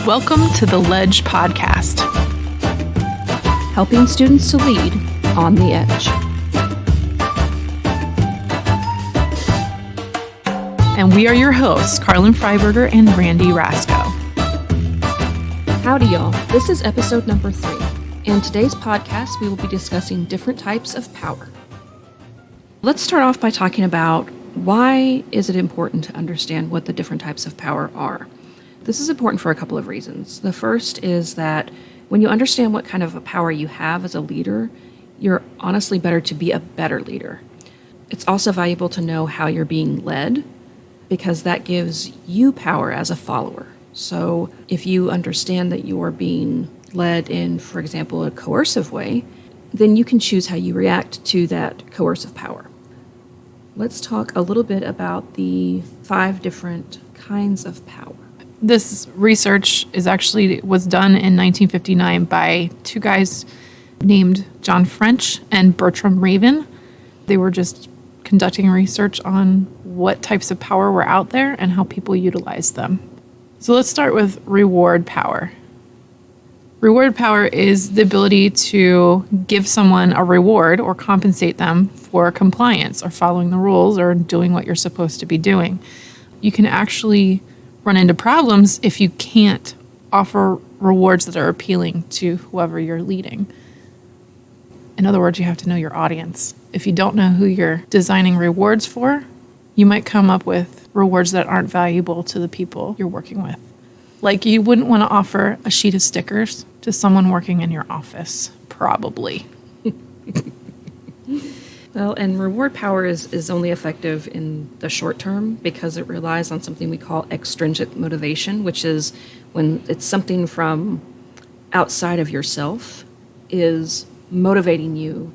Welcome to the Ledge Podcast, helping students to lead on the edge. And we are your hosts, Carlyn Freiberger and Randi Rasco. Howdy, y'all. This is episode number 3. In today's podcast, we will be discussing different types of power. Let's start off by talking about why is it important to understand what the different types of power are. This is important for a couple of reasons. The first is that when you understand what kind of a power you have as a leader, you're honestly better to be a better leader. It's also valuable to know how you're being led, because that gives you power as a follower. So if you understand that you are being led in, for example, a coercive way, then you can choose how you react to that coercive power. Let's talk a little bit about the 5 different kinds of power. This research was done in 1959 by 2 guys named John French and Bertram Raven. They were just conducting research on what types of power were out there and how people utilize them. So let's start with reward power. Reward power is the ability to give someone a reward or compensate them for compliance or following the rules or doing what you're supposed to be doing. You can actually run into problems if you can't offer rewards that are appealing to whoever you're leading. In other words, you have to know your audience. If you don't know who you're designing rewards for, you might come up with rewards that aren't valuable to the people you're working with. Like, you wouldn't want to offer a sheet of stickers to someone working in your office, probably. Well, and reward power is only effective in the short term because it relies on something we call extrinsic motivation, which is when it's something from outside of yourself is motivating you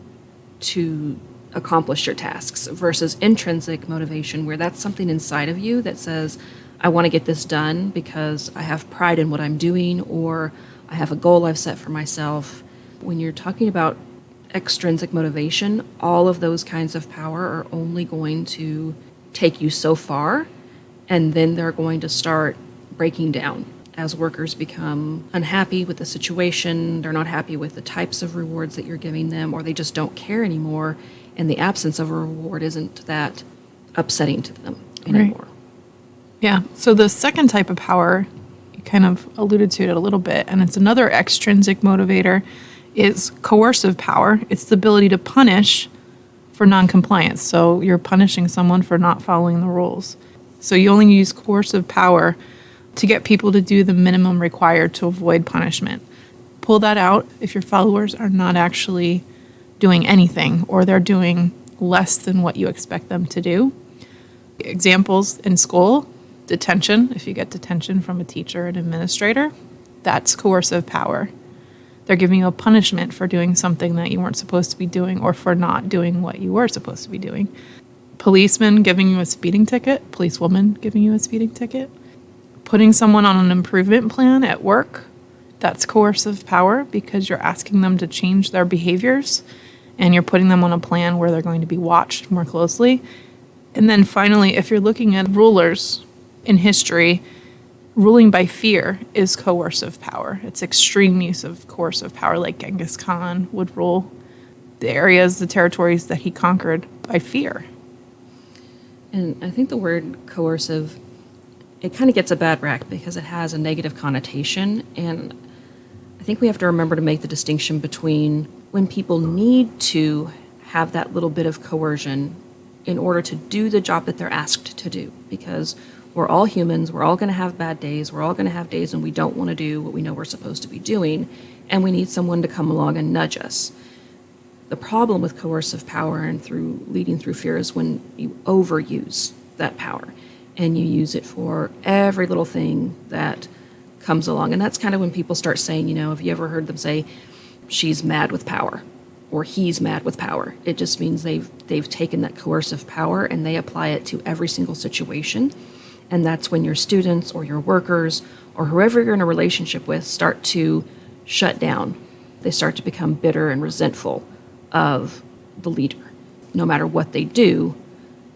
to accomplish your tasks, versus intrinsic motivation, where that's something inside of you that says, I want to get this done because I have pride in what I'm doing, or I have a goal I've set for myself. When you're talking about extrinsic motivation, all of those kinds of power are only going to take you so far, and then they're going to start breaking down as workers become unhappy with the situation, they're not happy with the types of rewards that you're giving them, or they just don't care anymore, and the absence of a reward isn't that upsetting to them anymore. Right. Yeah, so the second type of power, you kind of alluded to it a little bit, and it's another extrinsic motivator, is coercive power. It's the ability to punish for noncompliance. So you're punishing someone for not following the rules. So you only use coercive power to get people to do the minimum required to avoid punishment. Pull that out if your followers are not actually doing anything, or they're doing less than what you expect them to do. Examples in school: detention. If you get detention from a teacher or an administrator, that's coercive power. They're giving you a punishment for doing something that you weren't supposed to be doing, or for not doing what you were supposed to be doing. Policeman giving you a speeding ticket, policewoman giving you a speeding ticket. Putting someone on an improvement plan at work, that's coercive power because you're asking them to change their behaviors and you're putting them on a plan where they're going to be watched more closely. And then finally, if you're looking at rulers in history, ruling by fear is coercive power. It's extreme use of coercive power, like Genghis Khan would rule the territories that he conquered by fear. And I think the word coercive, it kind of gets a bad rap because it has a negative connotation. And I think we have to remember to make the distinction between when people need to have that little bit of coercion in order to do the job that they're asked to do, because we're all humans, we're all going to have bad days, we're all going to have days when we don't want to do what we know we're supposed to be doing, and we need someone to come along and nudge us. The problem with coercive power and through leading through fear is when you overuse that power and you use it for every little thing that comes along. And that's kind of when people start saying, have you ever heard them say, she's mad with power, or he's mad with power? It just means they've taken that coercive power and they apply it to every single situation. And that's when your students or your workers or whoever you're in a relationship with start to shut down. They start to become bitter and resentful of the leader. No matter what they do,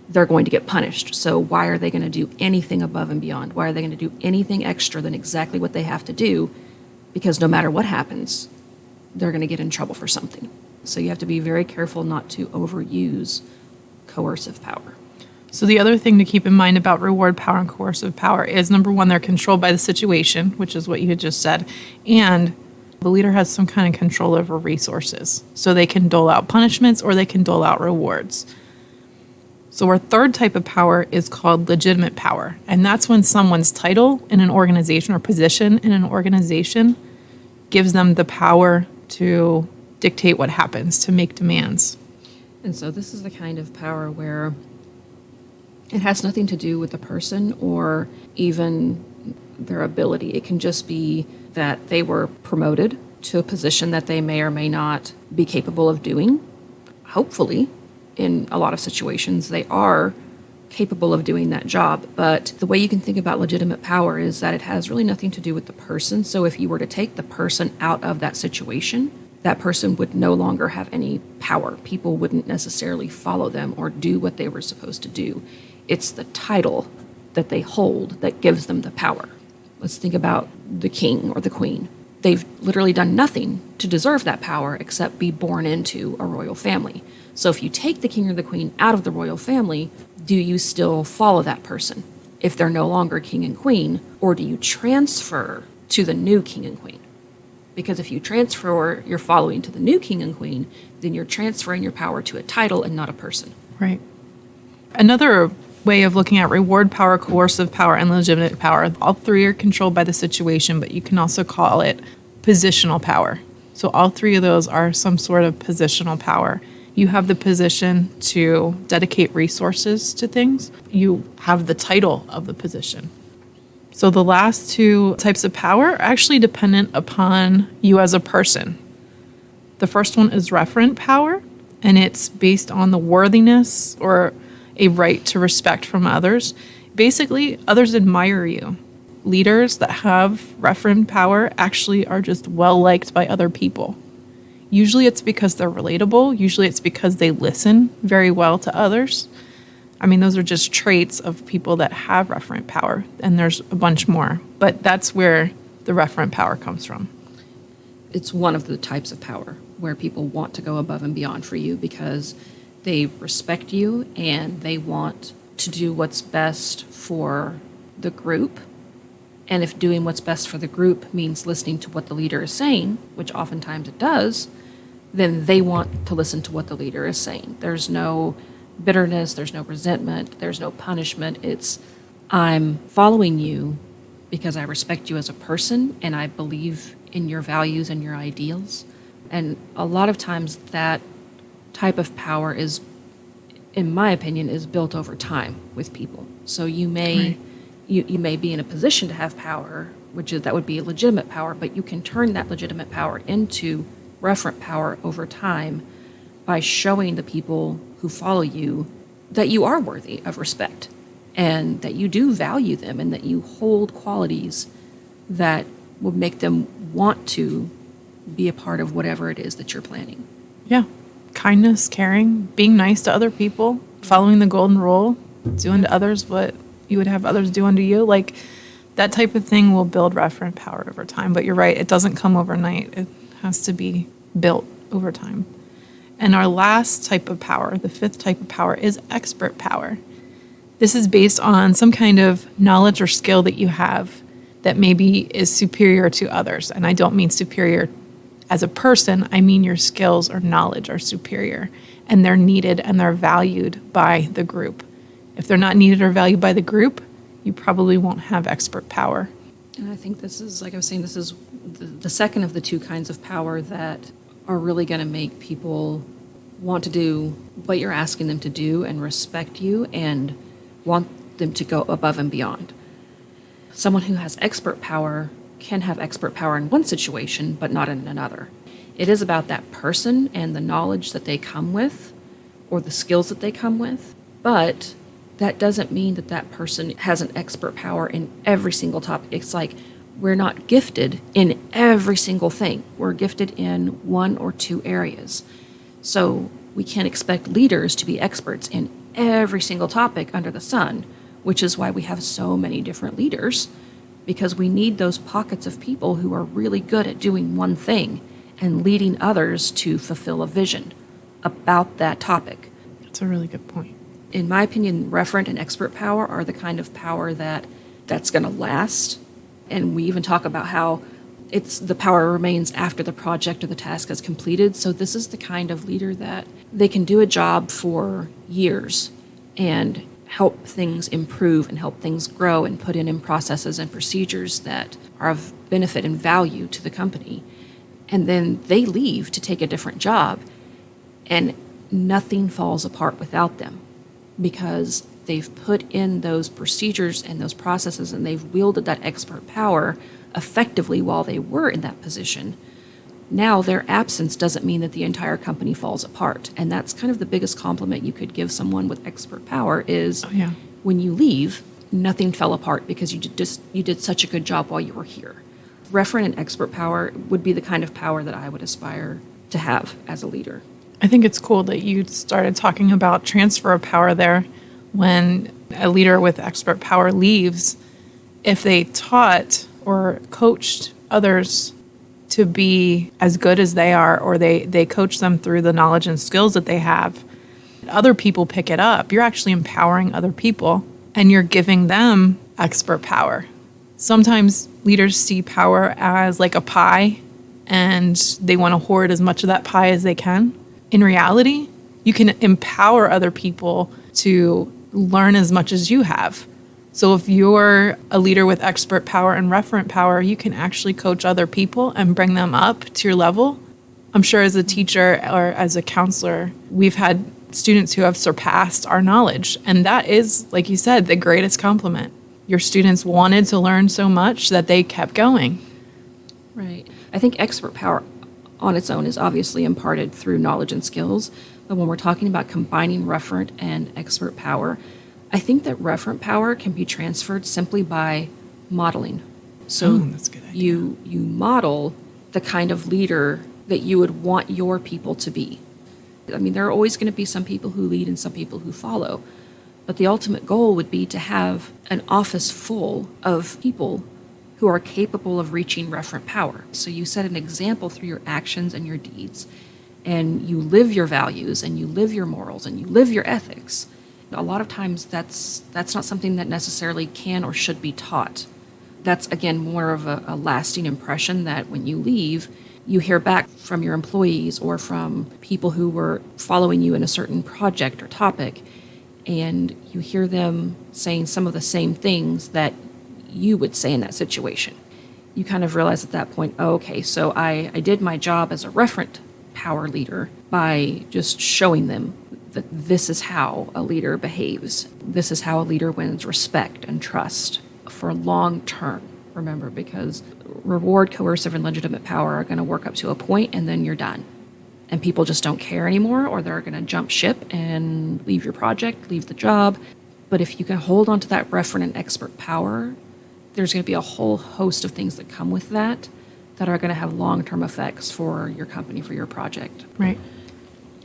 they're going to get punished. So why are they going to do anything above and beyond? Why are they going to do anything extra than exactly what they have to do? Because no matter what happens, they're going to get in trouble for something. So you have to be very careful not to overuse coercive power. So the other thing to keep in mind about reward power and coercive power is, number one, they're controlled by the situation, which is what you had just said, and the leader has some kind of control over resources. So they can dole out punishments or they can dole out rewards. So our third type of power is called legitimate power, and that's when someone's title in an organization or position in an organization gives them the power to dictate what happens, to make demands. And so this is the kind of power where it has nothing to do with the person or even their ability. It can just be that they were promoted to a position that they may or may not be capable of doing. Hopefully, in a lot of situations, they are capable of doing that job. But the way you can think about legitimate power is that it has really nothing to do with the person. So if you were to take the person out of that situation, that person would no longer have any power. People wouldn't necessarily follow them or do what they were supposed to do. It's the title that they hold that gives them the power. Let's think about the king or the queen. They've literally done nothing to deserve that power except be born into a royal family. So if you take the king or the queen out of the royal family, do you still follow that person if they're no longer king and queen, or do you transfer to the new king and queen? Because if you transfer your following to the new king and queen, then you're transferring your power to a title and not a person. Right. Another way of looking at reward power, coercive power, and legitimate power, all three are controlled by the situation, but you can also call it positional power. So all three of those are some sort of positional power. You have the position to dedicate resources to things. You have the title of the position. So the last two types of power are actually dependent upon you as a person. The first one is referent power, and it's based on the worthiness or a right to respect from others. Basically, others admire you. Leaders that have referent power actually are just well-liked by other people. Usually it's because they're relatable. Usually it's because they listen very well to others. I mean, those are just traits of people that have referent power, and there's a bunch more. But that's where the referent power comes from. It's one of the types of power where people want to go above and beyond for you because they respect you and they want to do what's best for the group. And if doing what's best for the group means listening to what the leader is saying, which oftentimes it does, then they want to listen to what the leader is saying. There's no bitterness, there's no resentment, there's no punishment. It's, I'm following you because I respect you as a person and I believe in your values and your ideals. And a lot of times that type of power is, in my opinion, is built over time with people. So you may you may be in a position to have power, that would be legitimate power, but you can turn that legitimate power into referent power over time by showing the people who follow you that you are worthy of respect and that you do value them and that you hold qualities that would make them want to be a part of whatever it is that you're planning. Yeah. Kindness, caring, being nice to other people, following the golden rule, doing to others what you would have others do unto you. Like, that type of thing will build referent power over time. But you're right, it doesn't come overnight. It has to be built over time. And our last type of power, the fifth type of power, is expert power. This is based on some kind of knowledge or skill that you have that maybe is superior to others. And I don't mean superior as a person, I mean your skills or knowledge are superior, and they're needed and they're valued by the group. If they're not needed or valued by the group, you probably won't have expert power. And I think this is, like I was saying, this is the second of the two kinds of power that are really going to make people want to do what you're asking them to do and respect you and want them to go above and beyond. Someone who has expert power can have expert power in one situation, but not in another. It is about that person and the knowledge that they come with or the skills that they come with, but that doesn't mean that that person has an expert power in every single topic. It's like we're not gifted in every single thing. We're gifted in one or two areas. So we can't expect leaders to be experts in every single topic under the sun, which is why we have so many different leaders, because we need those pockets of people who are really good at doing one thing and leading others to fulfill a vision about that topic. That's a really good point. In my opinion, referent and expert power are the kind of power that's going to last. And we even talk about how it's the power remains after the project or the task is completed. So this is the kind of leader that they can do a job for years and help things improve and help things grow and put in processes and procedures that are of benefit and value to the company. And then they leave to take a different job, and nothing falls apart without them, because they've put in those procedures and those processes, and they've wielded that expert power effectively while they were in that position. Now their absence doesn't mean that the entire company falls apart. And that's kind of the biggest compliment you could give someone with expert power is when you leave, nothing fell apart because you did such a good job while you were here. Referent and expert power would be the kind of power that I would aspire to have as a leader. I think it's cool that you started talking about transfer of power there. When a leader with expert power leaves, if they taught or coached others to be as good as they are, or they coach them through the knowledge and skills that they have, other people pick it up. You're actually empowering other people, and you're giving them expert power. Sometimes leaders see power as like a pie, and they want to hoard as much of that pie as they can. In reality, you can empower other people to learn as much as you have. So if you're a leader with expert power and referent power, you can actually coach other people and bring them up to your level. I'm sure as a teacher or as a counselor, we've had students who have surpassed our knowledge. And that is, like you said, the greatest compliment. Your students wanted to learn so much that they kept going. Right. I think expert power on its own is obviously imparted through knowledge and skills. But when we're talking about combining referent and expert power, I think that referent power can be transferred simply by modeling. So that's a good idea. You model the kind of leader that you would want your people to be. I mean, there are always going to be some people who lead and some people who follow. But the ultimate goal would be to have an office full of people who are capable of reaching referent power. So you set an example through your actions and your deeds, and you live your values, and you live your morals, and you live your ethics. A lot of times that's not something that necessarily can or should be taught. That's, again, more of a lasting impression that when you leave, you hear back from your employees or from people who were following you in a certain project or topic, and you hear them saying some of the same things that you would say in that situation. You kind of realize at that point, oh, okay, so I did my job as a referent power leader by just showing them that this is how a leader behaves. This is how a leader wins respect and trust for long term. Remember, because reward, coercive, and legitimate power are going to work up to a point, and then you're done. And people just don't care anymore, or they're going to jump ship and leave your project, leave the job. But if you can hold on to that referent and expert power, there's going to be a whole host of things that come with that are going to have long-term effects for your company, for your project. Right.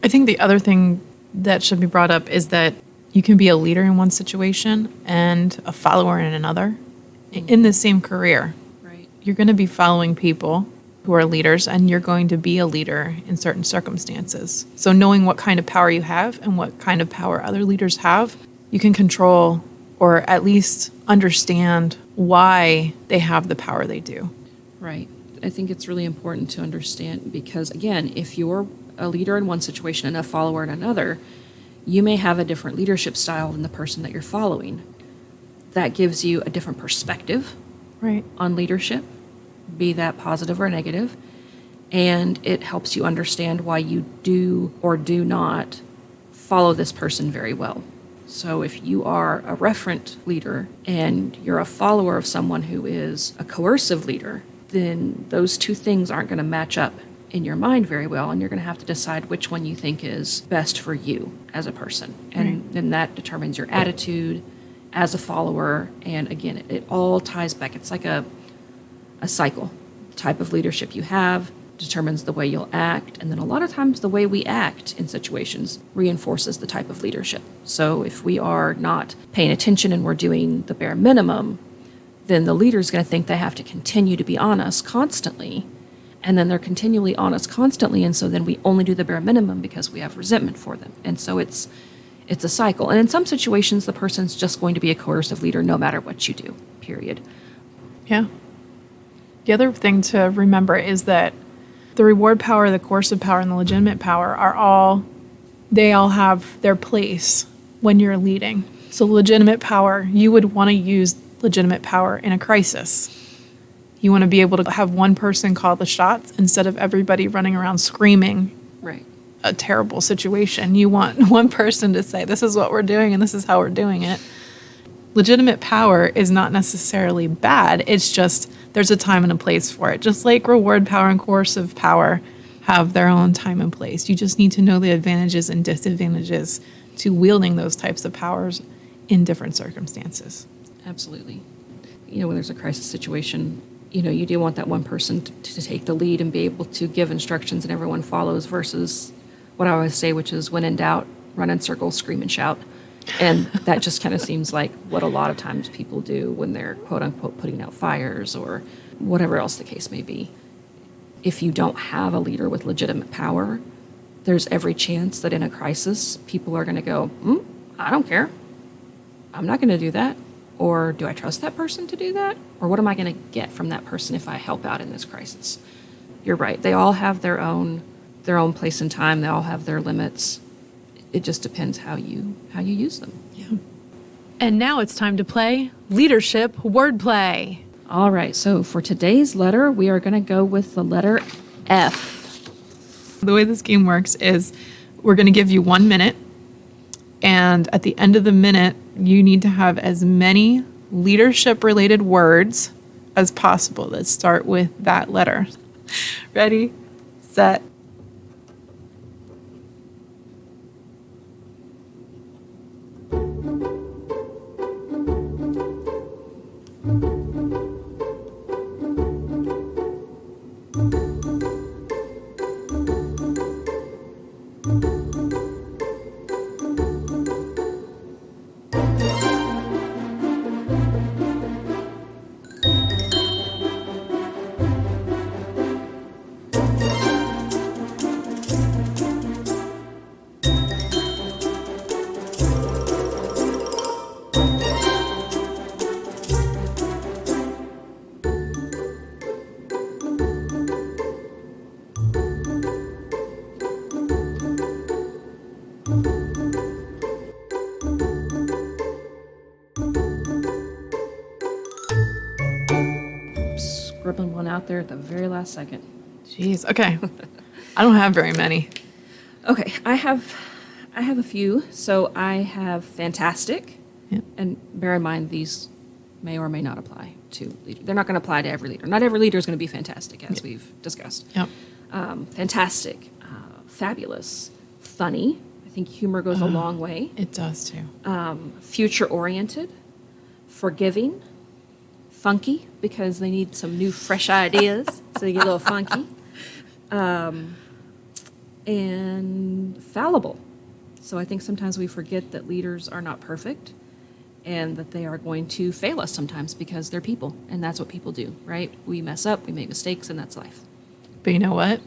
I think the other thing that should be brought up is that you can be a leader in one situation and a follower in another in the same career. Right. You're going to be following people who are leaders, and you're going to be a leader in certain circumstances. So knowing what kind of power you have and what kind of power other leaders have, you can control or at least understand why they have the power they do. Right. I think it's really important to understand because, again, if you're a leader in one situation and a follower in another, you may have a different leadership style than the person that you're following. That gives you a different perspective on leadership, be that positive or negative, and it helps you understand why you do or do not follow this person very well. So if you are a referent leader and you're a follower of someone who is a coercive leader, then those two things aren't going to match up in your mind very well, and you're going to have to decide which one you think is best for you as a person. And then that determines your attitude as a follower. And again, it all ties back. It's like a cycle. The type of leadership you have determines the way you'll act. And then a lot of times the way we act in situations reinforces the type of leadership. So if we are not paying attention and we're doing the bare minimum, then the leader's going to think they have to continue to be on us constantly. And then they're continually on us constantly. And so then we only do the bare minimum because we have resentment for them. And so it's a cycle. And in some situations, the person's just going to be a coercive leader no matter what you do, period. Yeah. The other thing to remember is that the reward power, the coercive power, and the legitimate power they all have their place when you're leading. So legitimate power, you would want to use legitimate power in a crisis. You want to be able to have one person call the shots instead of everybody running around screaming Right. a terrible situation. You want one person to say, this is what we're doing and this is how we're doing it. Legitimate power is not necessarily bad. It's just there's a time and a place for it. Just like reward power and coercive power have their own time and place. You just need to know the advantages and disadvantages to wielding those types of powers in different circumstances. Absolutely. When there's a crisis situation, you do want that one person to take the lead and be able to give instructions and everyone follows versus what I always say, which is when in doubt, run in circles, scream and shout. And that just kind of seems like what a lot of times people do when they're quote unquote putting out fires or whatever else the case may be. If you don't have a leader with legitimate power, there's every chance that in a crisis, people are going to go, I don't care. I'm not going to do that. Or do I trust that person to do that? Or what am I going to get from that person if I help out in this crisis? You're right. They all have their own place and time. They all have their limits. It just depends how you use them. Yeah. And now it's time to play Leadership Wordplay. All right. So for today's letter, we are going to go with the letter F. The way this game works is we're going to give you 1 minute. And at the end of the minute, you need to have as many leadership-related words as possible that start with that letter. Ready, set. Scribbling one out there at the very last second. Jeez, okay. I don't have very many. Okay, I have a few. So I have fantastic. Yep. And bear in mind, these may or may not apply to leaders. They're not going to apply to every leader. Not every leader is going to be fantastic, as we've discussed. Yep. Fantastic, fabulous, funny. I think humor goes a long way. It does too. Future-oriented, forgiving, funky, because they need some new, fresh ideas, so they get a little funky, and fallible. So I think sometimes we forget that leaders are not perfect and that they are going to fail us sometimes because they're people, and that's what people do, right? We mess up, we make mistakes, and that's life. But you know what?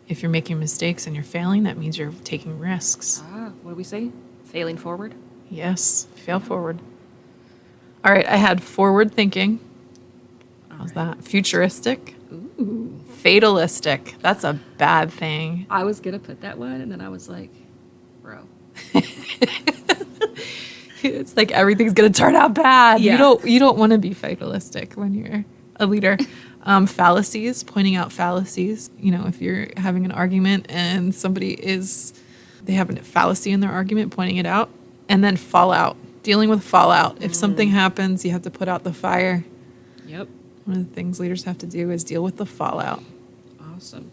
If you're making mistakes and you're failing, that means you're taking risks. What do we say? Failing forward? Yes, fail forward. All right, I had forward thinking. How's that? Futuristic. Ooh. Fatalistic. That's a bad thing. I was going to put that one, and then I was like, bro. It's like everything's going to turn out bad. Yeah. You don't want to be fatalistic when you're a leader. Fallacies, pointing out fallacies. If you're having an argument and they have a fallacy in their argument, pointing it out. And then fallout, dealing with fallout. If something happens, you have to put out the fire. Yep. One of the things leaders have to do is deal with the fallout. Awesome.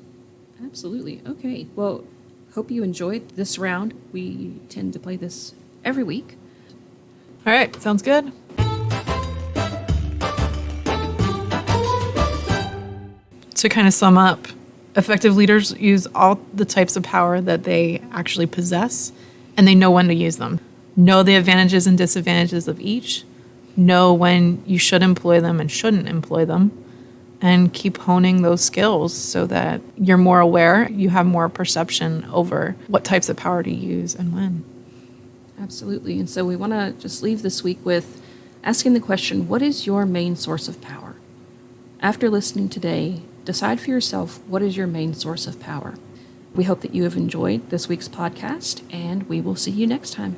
Absolutely. Okay. Well, hope you enjoyed this round. We tend to play this every week. All right, sounds good. To kind of sum up, Effective leaders use all the types of power that they actually possess, and they know when to use them. Know the advantages and disadvantages of each. Know when you should employ them and shouldn't employ them. And keep honing those skills so that you're more aware, you have more perception over what types of power to use and when. Absolutely. And so we want to just leave this week with asking the question, what is your main source of power? After listening today, decide for yourself, what is your main source of power? We hope that you have enjoyed this week's podcast, and we will see you next time.